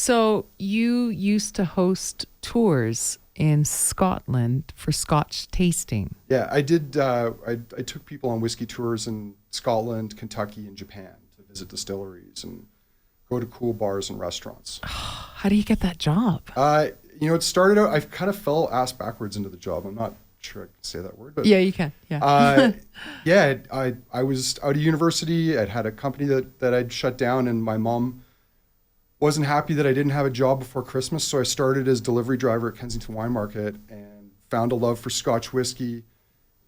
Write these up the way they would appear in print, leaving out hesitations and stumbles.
So you used to host tours in Scotland for Scotch tasting. Yeah, I did. I took people on whiskey tours in Scotland, Kentucky, and Japan to visit distilleries and go to cool bars and restaurants. How do you get that job? It started out, I kind of fell ass backwards into the job. I'm not sure I can say that word, but Yeah, you can. Yeah. I was out of university. I'd had a company that I'd shut down, and my mom wasn't happy that I didn't have a job before Christmas. So I started as delivery driver at Kensington Wine Market and found a love for Scotch whiskey.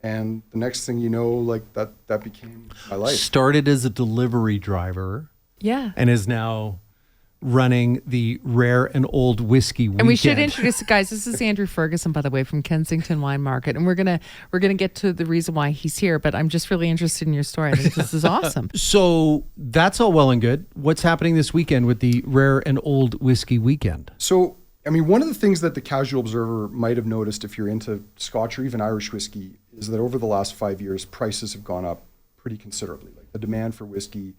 And the next thing you know, like that became my life. Started as a delivery driver. Yeah. And is now running the Rare and Old Whiskey Weekend. And we should introduce, guys, this is Andrew Ferguson, by the way, from Kensington Wine Market. And we're gonna get to the reason why he's here, but I'm just really interested in your story. I think this is awesome. So that's all well and good. What's happening this weekend with the Rare and Old Whiskey Weekend? So, I mean, one of the things that the casual observer might have noticed if you're into Scotch or even Irish whiskey is that over the last 5 years, prices have gone up pretty considerably. Like the demand for whiskey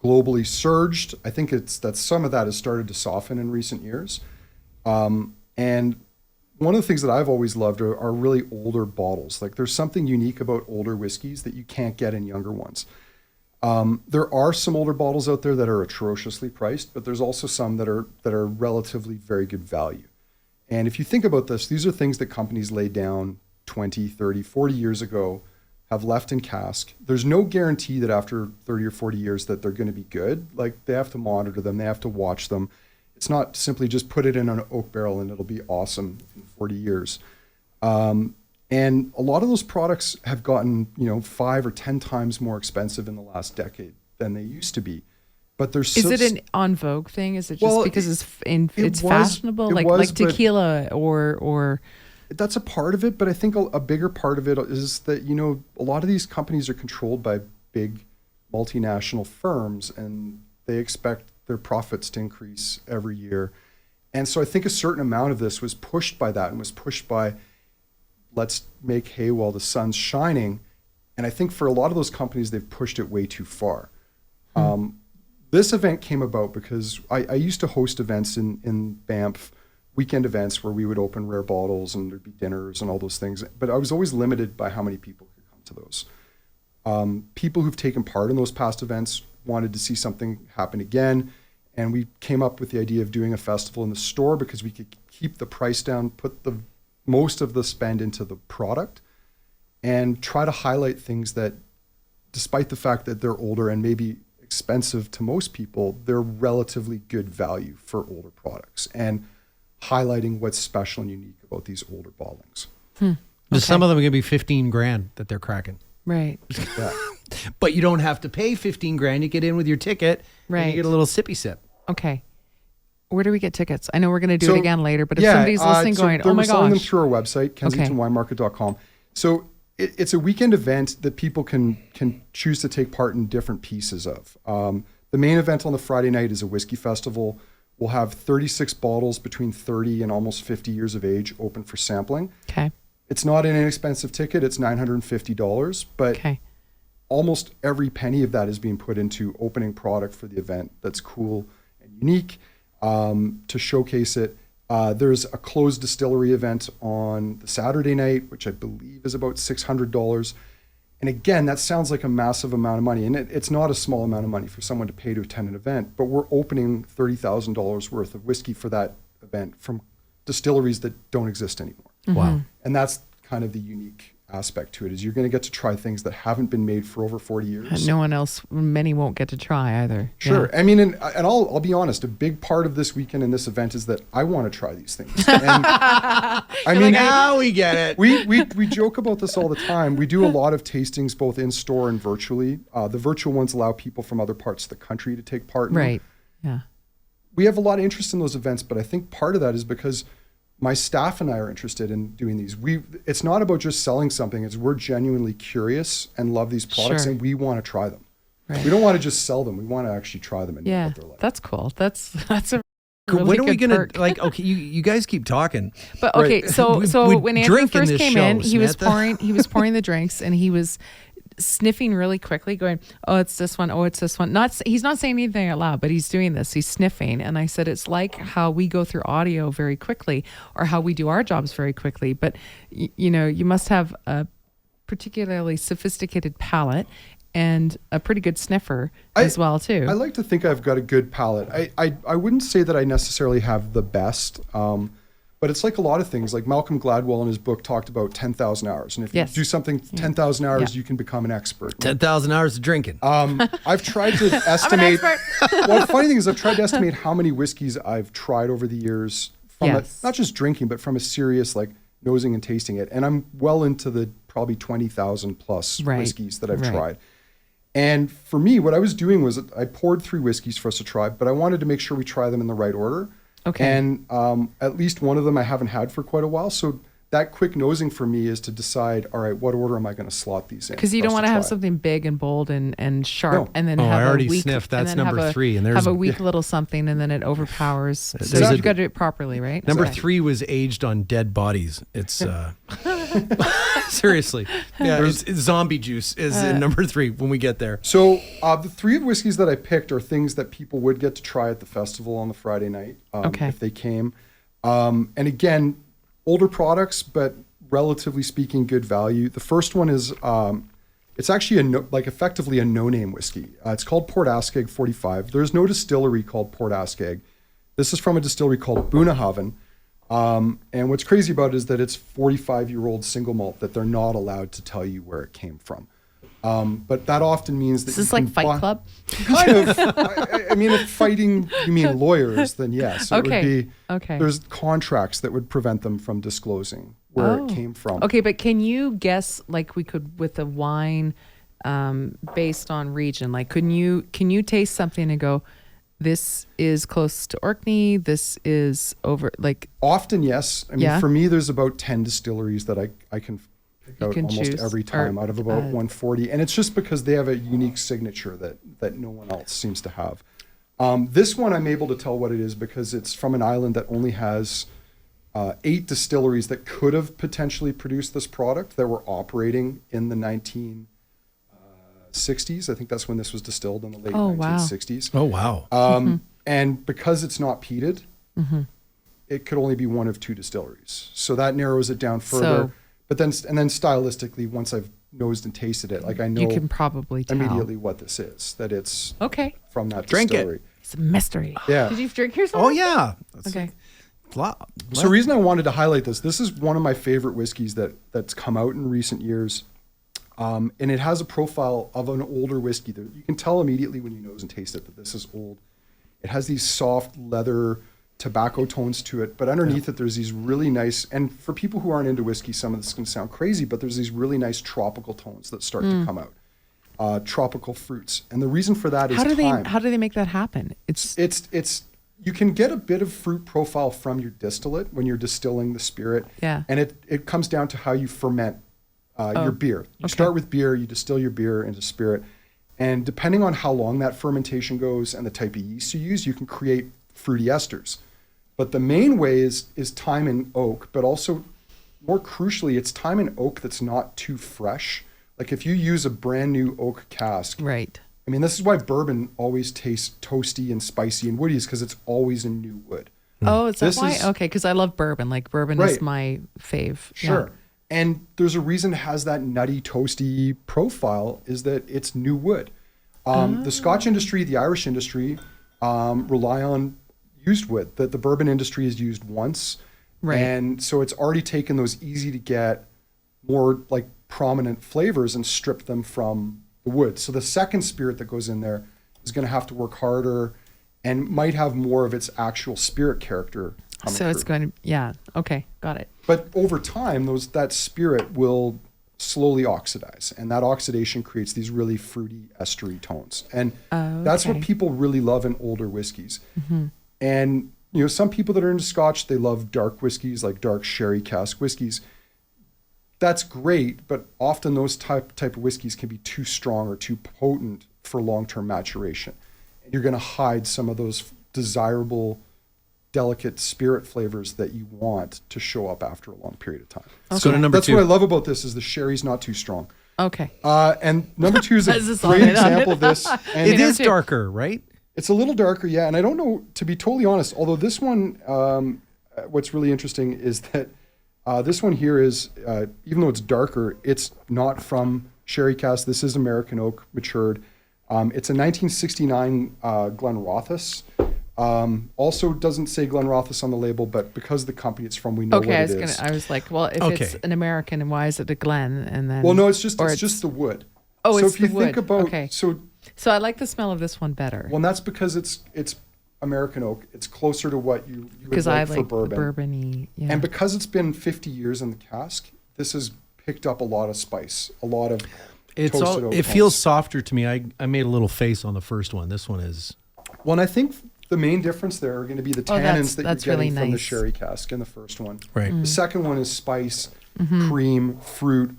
globally surged. I think that some of that has started to soften in recent years. And one of the things that I've always loved are really older bottles. Like there's something unique about older whiskeys that you can't get in younger ones. There are some older bottles out there that are atrociously priced, but there's also some that are relatively very good value. And if you think about this, these are things that companies laid down 20, 30, 40 years ago, have left in cask. There's no guarantee that after 30 or 40 years that they're going to be good. Like they have to monitor them, they have to watch them. It's not simply just put it in an oak barrel and it'll be awesome in 40 years. And a lot of those products have gotten, 5 or 10 times more expensive in the last decade than they used to be. But there's Is it an on vogue thing? Is it just because it's fashionable, like tequila or? That's a part of it, but I think a bigger part of it is that, a lot of these companies are controlled by big multinational firms and they expect their profits to increase every year. And so I think a certain amount of this was pushed by that and was pushed by let's make hay while the sun's shining. And I think for a lot of those companies, they've pushed it way too far. This event came about because I used to host events in Banff, weekend events where we would open rare bottles and there'd be dinners and all those things. But I was always limited by how many people could come to those. People who've taken part in those past events wanted to see something happen again. And we came up with the idea of doing a festival in the store because we could keep the price down, put the most of the spend into the product and try to highlight things that, despite the fact that they're older and maybe expensive to most people, they're relatively good value for older products. And highlighting what's special and unique about these older bottlings. Some of them are going to be 15 grand that they're cracking. Right. Yeah. But you don't have to pay 15 grand. You get in with your ticket and you get a little sippy sip. Okay. Where do we get tickets? I know we're going to do it again later, but if somebody's listening going, oh my gosh. We're selling them gosh. through our website, kensingtonwinemarket.com. So it's a weekend event that people can choose to take part in different pieces of. The main event on the Friday night is a whiskey festival. We'll have 36 bottles between 30 and almost 50 years of age open for sampling. Okay. It's not an inexpensive ticket. It's $950, but almost every penny of that is being put into opening product for the event that's cool and unique to showcase it. There's a closed distillery event on the Saturday night, which I believe is about $600. And again, that sounds like a massive amount of money. And it's not a small amount of money for someone to pay to attend an event, but we're opening $30,000 worth of whiskey for that event from distilleries that don't exist anymore. Wow. And that's kind of the unique aspect to it, is you're going to get to try things that haven't been made for over 40 years. No one else, many won't get to try either. Sure. Yeah. I mean, and I'll be honest, a big part of this weekend and this event is that I want to try these things. And I mean, now we get it. We joke about this all the time. We do a lot of tastings both in store and virtually. The virtual ones allow people from other parts of the country to take part in them. Right. Yeah. We have a lot of interest in those events, but I think part of that is because my staff and I are interested in doing these. It's not about just selling something. It's we're genuinely curious and love these products and we want to try them. Right. We don't want to just sell them. We want to actually try them and know what they're like. That's cool. That's a really when are we good gonna perk. like? Okay, you guys keep talking. But okay, so we when Andrew drink in first this came show, in, he was Samantha. pouring the drinks, and he was sniffing really quickly, going, "Oh, it's this one. Oh, it's this one." He's not saying anything out loud, but he's doing this. He's sniffing, and I said, "It's like how we go through audio very quickly, or how we do our jobs very quickly. But you must have a particularly sophisticated palate." And a pretty good sniffer as well too. I like to think I've got a good palate. I wouldn't say that I necessarily have the best, but it's like a lot of things. Like Malcolm Gladwell in his book talked about 10,000 hours, and if you do something 10,000 hours, you can become an expert. 10,000 hours of drinking. I've tried to estimate. Well, the funny thing is, I've tried to estimate how many whiskeys I've tried over the years from not just drinking, but from a serious like nosing and tasting it, and I'm well into the probably 20,000 plus whiskeys that I've tried. And for me, what I was doing was I poured 3 whiskeys for us to try, but I wanted to make sure we try them in the right order. Okay. And at least one of them I haven't had for quite a while. So that quick nosing for me is to decide, all right, what order am I going to slot these in? Because you don't want to have something big and bold and sharp, and then have I already a weak, sniffed. That's and then number 3, and have a weak little something, and then it overpowers. So you've got to do it properly, right? Number 3 was aged on dead bodies. It's seriously, it's zombie juice is in number 3 when we get there. So the 3 whiskeys that I picked are things that people would get to try at the festival on the Friday night if they came. And again, older products, but relatively speaking, good value. The first one is it's actually effectively a no-name whiskey. It's called Port Askeg 45. There's no distillery called Port Askeg. This is from a distillery called Bunnahabhain. And what's crazy about it is that it's 45-year-old single malt that they're not allowed to tell you where it came from. But that often means that is this like Fight Club? Kind of. I mean, if fighting, you mean lawyers, then yes. It would be, there's contracts that would prevent them from disclosing where it came from. Okay, but can you guess, like we could with a wine based on region? Like, can you taste something and go, this is close to Orkney, this is over, like... Often, yes. I mean, for me, there's about 10 distilleries that I can pick out almost choose, every time out of about 140. And it's just because they have a unique signature that no one else seems to have. This one, I'm able to tell what it is because it's from an island that only has 8 distilleries that could have potentially produced this product that were operating in the 1960s. I think that's when this was distilled, in the late 1960s. Oh, wow. And because it's not peated, it could only be one of 2 distilleries. So that narrows it down further. But then stylistically, once I've nosed and tasted it, like I know you can probably tell immediately what this is, that it's from that Drink distillery. it. It's a mystery. Yeah. Did you drink yours? Oh, yeah. Okay. So the reason I wanted to highlight this is one of my favorite whiskeys that's come out in recent years. And it has a profile of an older whiskey. You can tell immediately when you nose and taste it that this is old. It has these soft leather tobacco tones to it, but underneath it there's these really nice, and for people who aren't into whiskey, some of this is going to sound crazy, but there's these really nice tropical tones that start to come out. Tropical fruits. And the reason for that is time. How do they make that happen? It's you can get a bit of fruit profile from your distillate when you're distilling the spirit. Yeah. And it comes down to how you ferment your beer. You start with beer, you distill your beer into spirit. And depending on how long that fermentation goes and the type of yeast you use, you can create fruity esters. But the main way is time in oak, but also more crucially, it's time in oak that's not too fresh. Like if you use a brand new oak cask. Right. I mean, this is why bourbon always tastes toasty and spicy and woody, is because it's always in new wood. Oh, is that why? Okay, because I love bourbon. Like bourbon is my fave. Sure. Yeah. And there's a reason it has that nutty, toasty profile, is that it's new wood. The Scotch industry, the Irish industry rely on used wood that the bourbon industry has used once. Right. And so it's already taken those easy to get, more like prominent flavors and stripped them from the wood. So the second spirit that goes in there is going to have to work harder and might have more of its actual spirit character coming So it's through. going to, okay, got it. But over time, that spirit will slowly oxidize, and that oxidation creates these really fruity, estery tones. And that's what people really love in older whiskeys. And some people that are into Scotch, they love dark whiskeys, like dark sherry cask whiskeys. That's great, but often those type of whiskeys can be too strong or too potent for long-term maturation. And you're going to hide some of those desirable, delicate spirit flavors that you want to show up after a long period of time. So to number that's 2. what I love about this, is the sherry's not too strong. Okay. And number 2 is a Is this great on it? example of this. And It is darker, right? It's a little darker, yeah. And I don't know, to be totally honest, although this one, what's really interesting is that this one here is, even though it's darker, it's not from sherry cask. This is American oak matured. It's a 1969 Glenrothes. Also doesn't say Glenrothes on the label, but because the company it's from, we know what it is. I was like, well, if it's an American, and why is it a Glen? And then Well, no, it's just the wood. Oh, so it's if you the think wood. about Okay. so I like the smell of this one better. well, that's because it's American oak. It's closer to what you would Because like I for like bourbon. bourbon-y. Yeah. And because it's been 50 years in the cask, this has picked up a lot of spice, a lot of It's toasted oak it feels notes. softer to me. I made a little face on the first one. This one is Well, and I think the main difference there are going to be the Oh, tannins that that's you're getting really from the nice. sherry cask in the first one. right. The second one is spice, cream, fruit.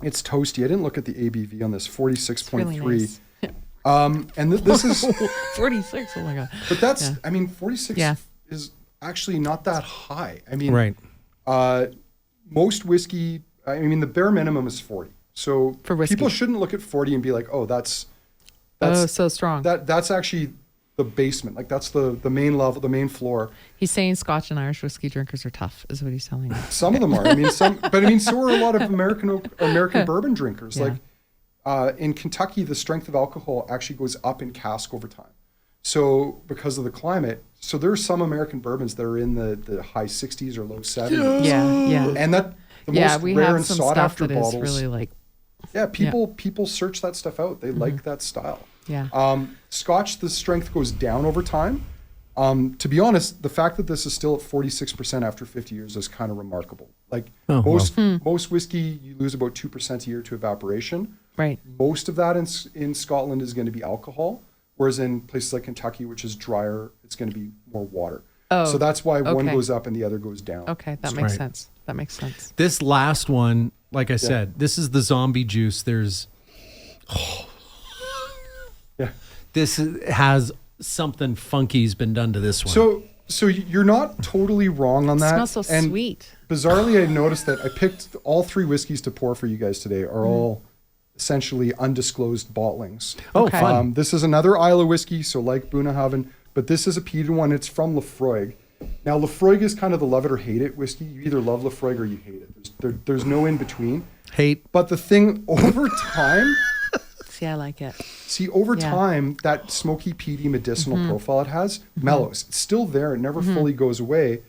It's toasty. I didn't look at the ABV on this, 46.3. really nice. And this is, 46. Oh my god. but that's, Yeah. I mean, 46 Yeah. is actually not that high. I mean, Right. most whiskey, I mean, the bare minimum is 40. So For whiskey. people shouldn't look at 40 and be like, oh, that's So strong. that's actually the basement. Like that's the main level, the main floor. He's saying Scotch and Irish whiskey drinkers are tough, is what he's telling me. Some of them are. I mean, so are a lot of American bourbon drinkers. Yeah. Like in Kentucky, the strength of alcohol actually goes up in cask over time. So because of the climate, so there are some American bourbons that are in the high 60s or low 70s. Yeah. And that the Yeah, most we rare have and some sought stuff after that bottles. is really like, Yeah, people search that stuff out. They like that style. yeah. Scotch, the strength goes down over time. To be honest, the fact that this is still at 46% after 50 years is kind of remarkable. Like Oh, most whiskey, you lose about 2% a year to evaporation. Right. Most of that in Scotland is going to be alcohol, whereas in places like Kentucky, which is drier, it's going to be more water. Oh, So that's why one okay. goes up and the other goes down. Okay, that makes Right. sense. That makes sense. This last one, like I said, this is the zombie juice. There's Yeah. has something funky's been done to this one. So you're not totally wrong on It that. smells so And sweet. Bizarrely, I noticed that I picked all 3 whiskeys to pour for you guys today are all essentially undisclosed bottlings. oh, Okay. fun. This is another Isla whiskey, so like Bunnahabhain, but this is a peated one. It's from Lefroy. Now, Lefroy is kind of the love it or hate it whiskey. You either love Lefroy or you hate it. There's no in between. Hate. But the thing over time, See, I like it. over Yeah. time, that smoky, peaty, medicinal profile it has mellows. It's still there. It never fully goes away.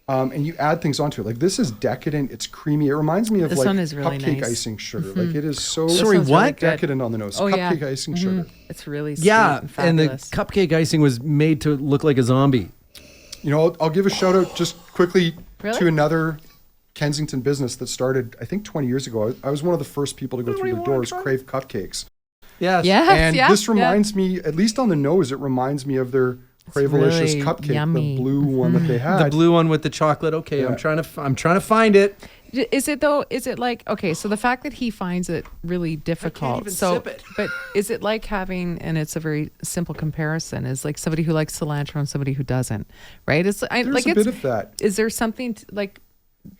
And you add things onto it. Like this is decadent. It's creamy. It reminds me of This like one is really cupcake nice. icing sugar. Like it is so Sorry, sounds what? really good. decadent on the nose. Oh, Cupcake yeah. icing sugar. It's really sweet Yeah, and and the fabulous. cupcake icing was made to look like a zombie. You know, I'll give a shout out just quickly Really? to another Kensington business that started, I think, 20 years ago. I was one of the first people to go through their doors, Crave Cupcakes. Yes. Yes, And yeah, this yeah. reminds me, at least on the nose, it reminds me of their Cravelicious really cupcake, yummy. the blue one that they had. The blue one with the chocolate. Okay, Yeah. I'm trying to find it. Is it though? Is it like, okay, so the fact that he finds it really difficult. even so, sip it. but is it like having, and it's a very simple comparison, is like somebody who likes cilantro and somebody who doesn't, right? There's a bit of that. Is there something like,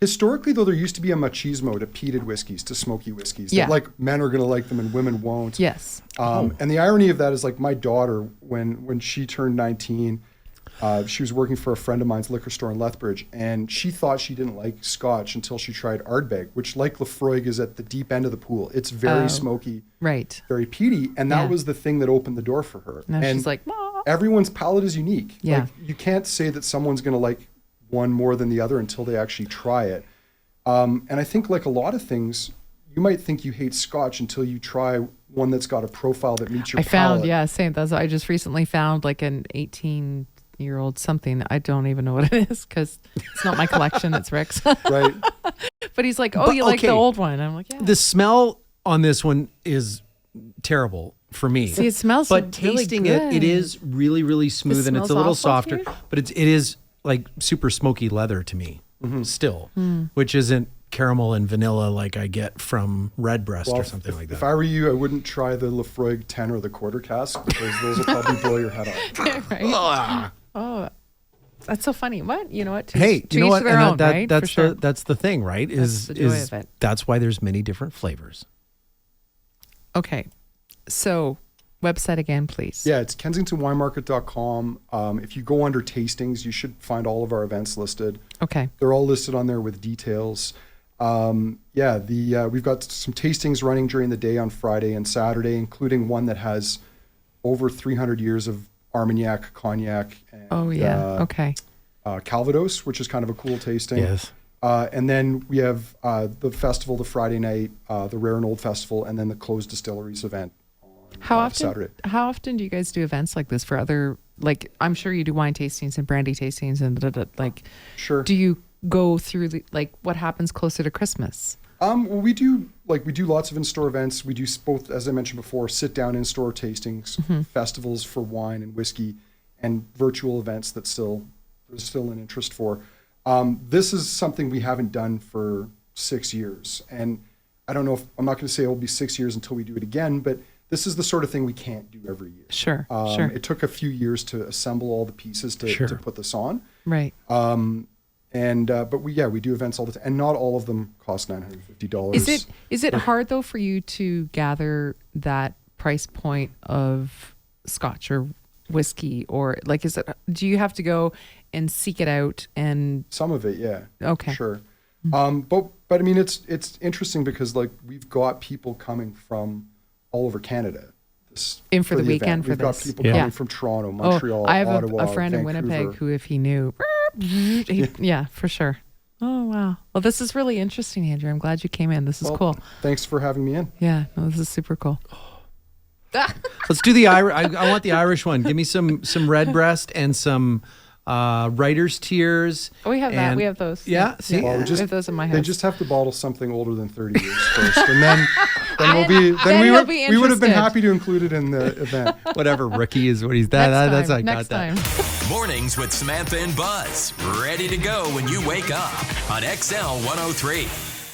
Historically, though, there used to be a machismo to peated whiskeys, to smoky whiskeys. Yeah. That, like, men are going to like them and women won't. yes. And the irony of that is, like, my daughter, when she turned 19, she was working for a friend of mine's liquor store in Lethbridge, and she thought she didn't like Scotch until she tried Ardbeg, which, like Lefroy, is at the deep end of the pool. It's very Oh. smoky, Right. very peaty, and that Yeah. was the thing that opened the door for her. Now and she's like, "Ma." everyone's palate is unique. Yeah. Like, you can't say that someone's going to like one more than the other until they actually try it. And I think, like a lot of things, you might think you hate Scotch until you try one that's got a profile that meets your I found, palate. yeah, same. That's, I just recently found like an 18-year-old something. I don't even know what it is because it's not my collection. It's Rick's. Right. But he's like, oh, But, you like the okay. old one? I'm like, yeah. The smell on this one is terrible for me. See, it smells but really tasting it, good. it is really, really smooth and it's smells a little awful to softer. you? But it is like super smoky leather to me still, Hmm. which isn't caramel and vanilla like I get from Redbreast Well, or something like if that. I were you, I wouldn't try the Lefroy 10 or the quarter cask because those will probably blow your head off. Right? Ah. Oh, that's so funny. What? You know what? To Hey, each- to you know each what? their And own, right? that's For sure. that's the thing, right? That's the joy of it. That's why there's many different flavors. Okay. So, website again, please. Yeah, it's kensingtonwinemarket.com. If you go under tastings, you should find all of our events listed. Okay. They're all listed on there with details. We've got some tastings running during the day on Friday and Saturday, including one that has over 300 years of Armagnac, Cognac, and Okay. Calvados, which is kind of a cool tasting. Yes. And then we have the festival, the Friday night, the Rare and Old Festival, and then the Closed Distilleries event on Saturday. How often do you guys do events like this for other, like, I'm sure you do wine tastings and brandy tastings and like, Sure. do you go through what happens closer to Christmas? Well, we do lots of in-store events. We do both, as I mentioned before, sit-down in-store tastings, festivals for wine and whiskey, and virtual events that there's still an interest for. This is something we haven't done for 6 years, and I don't know if I'm not going to say it will be 6 years until we do it again, but this is the sort of thing we can't do every year. Sure. It took a few years to assemble all the pieces to put this on. Right. But we do events all the time, and not all of them cost $950. Is it hard though for you to gather that price point of Scotch or whiskey, or like do you have to go and seek it out? And some of it, yeah. Okay. Sure. But I mean, it's interesting because like we've got people coming from all over Canada. For the weekend We've got people coming from Toronto, Montreal, I have Ottawa, a friend Vancouver. in Winnipeg who, if he knew, yeah, for sure. Oh, wow. Well, this is really interesting, Andrew. I'm glad you came in. This is cool. Thanks for having me in. Yeah, no, this is super cool. Let's do the Irish. I want the Irish one. Give me some redbreast and some writer's tears. Oh, we have that. We have those. Yeah. See, Well, we have those in my house. They just have to bottle something older than 30 years first, and then he'll be we would have been interested. happy to include it in the event. whatever rookie is what he's that. That's I got Next that. time. Mornings with Samantha and Buzz. Ready to go when you wake up on XL 103.